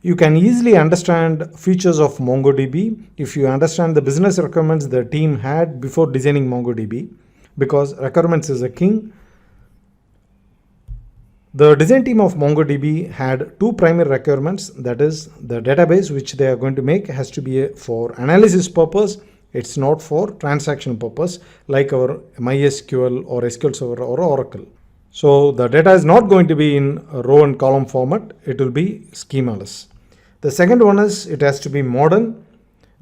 You can easily understand features of MongoDB if you understand the business requirements the team had before designing MongoDB, because requirements is a king. The design team of MongoDB had two primary requirements, that is the database which they are going to make has to be for analysis purpose. It's not for transaction purpose like our MySQL or SQL Server or Oracle. So the data is not going to be in a row and column format, it will be schemaless. The second one is it has to be modern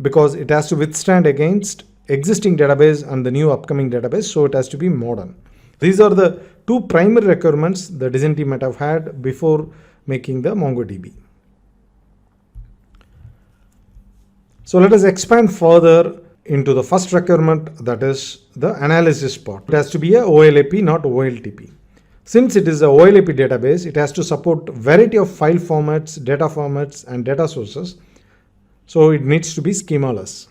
because it has to withstand against existing database and the new upcoming database, so it has to be modern. These are the two primary requirements the design team might have had before making the MongoDB. So let us expand further into the first requirement, that is the analysis part. It has to be a OLAP, not OLTP. Since it is a OLAP database, it has to support variety of file formats, data formats, and data sources. So it needs to be schemaless.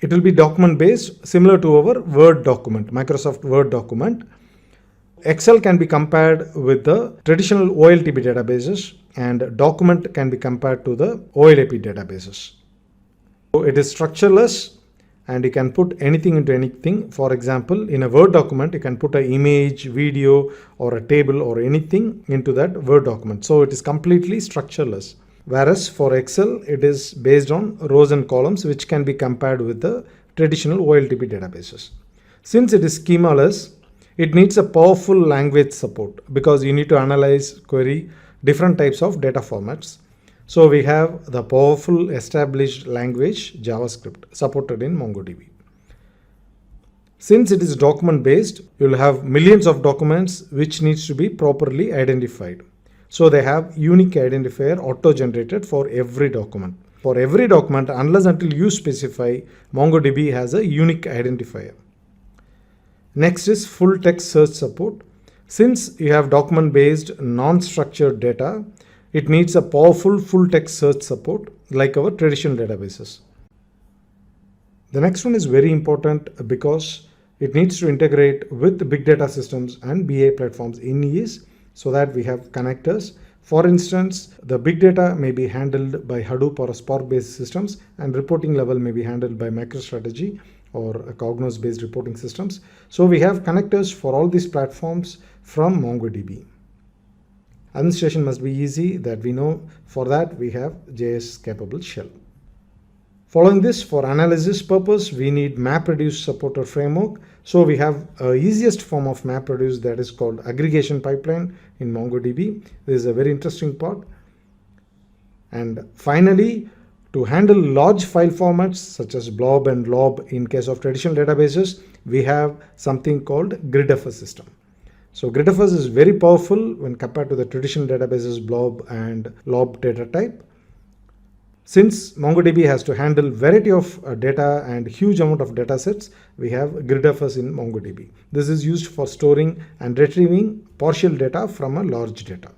It will be document based, similar to our Word document, Microsoft Word document. Excel can be compared with the traditional OLTP databases, and document can be compared to the OLAP databases. So it is structureless and you can put anything into anything. For example, in a Word document, you can put an image, video, or a table or anything into that Word document. So it is completely structureless. Whereas for Excel, it is based on rows and columns, which can be compared with the traditional OLTP databases. Since it is schemaless, it needs a powerful language support because you need to analyze, query different types of data formats. So we have the powerful established language JavaScript supported in MongoDB. Since it is document based, you will have millions of documents which needs to be properly identified. So they have unique identifier auto-generated for every document. For every document, unless until you specify, MongoDB has a unique identifier. Next is full text search support. Since you have document-based non-structured data, it needs a powerful full text search support like our traditional databases. The next one is very important because it needs to integrate with big data systems and BI platforms in ease, so that we have connectors. For instance, the big data may be handled by Hadoop or Spark-based systems, and reporting level may be handled by MicroStrategy or Cognos-based reporting systems. So we have connectors for all these platforms from MongoDB. Administration must be easy, that we know. For that, we have JS capable shell. Following this, for analysis purpose, we need MapReduce supported framework. So we have easiest form of MapReduce, that is called aggregation pipeline in MongoDB. This is a very interesting part. And finally, to handle large file formats such as blob and lob in case of traditional databases, we have something called GridFS system. So GridFS is very powerful when compared to the traditional databases blob and lob data type. Since MongoDB has to handle variety of data and huge amount of data sets, we have GridFS in MongoDB. This is used for storing and retrieving partial data from a large data.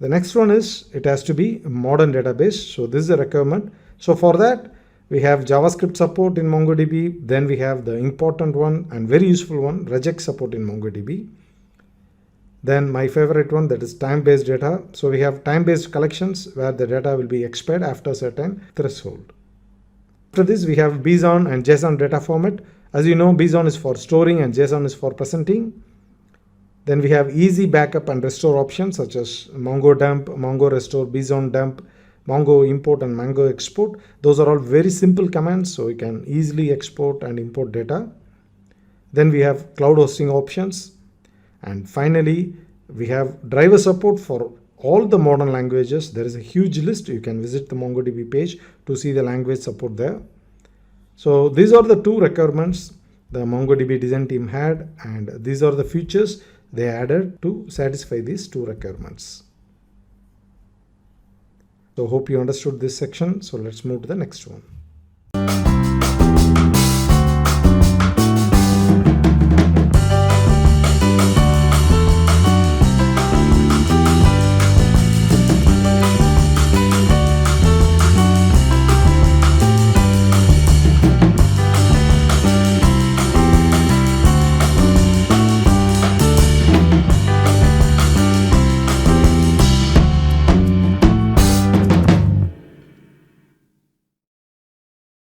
The next one is it has to be a modern database. So this is a requirement. So for that, we have JavaScript support in MongoDB. Then we have the important one and very useful one, regex support in MongoDB. Then my favorite one, that is time-based data. So we have time-based collections where the data will be expired after a certain threshold. After this, we have BSON and JSON data format. As you know, BSON is for storing and JSON is for presenting. Then we have easy backup and restore options such as Mongo dump, Mongo restore, BSON dump, Mongo import and Mongo export. Those are all very simple commands, so you can easily export and import data. Then we have cloud hosting options. And finally, we have driver support for all the modern languages. There is a huge list. You can visit the MongoDB page to see the language support there. So these are the two requirements the MongoDB design team had, and these are the features they added to satisfy these two requirements. So hope you understood this section. So let's move to the next one.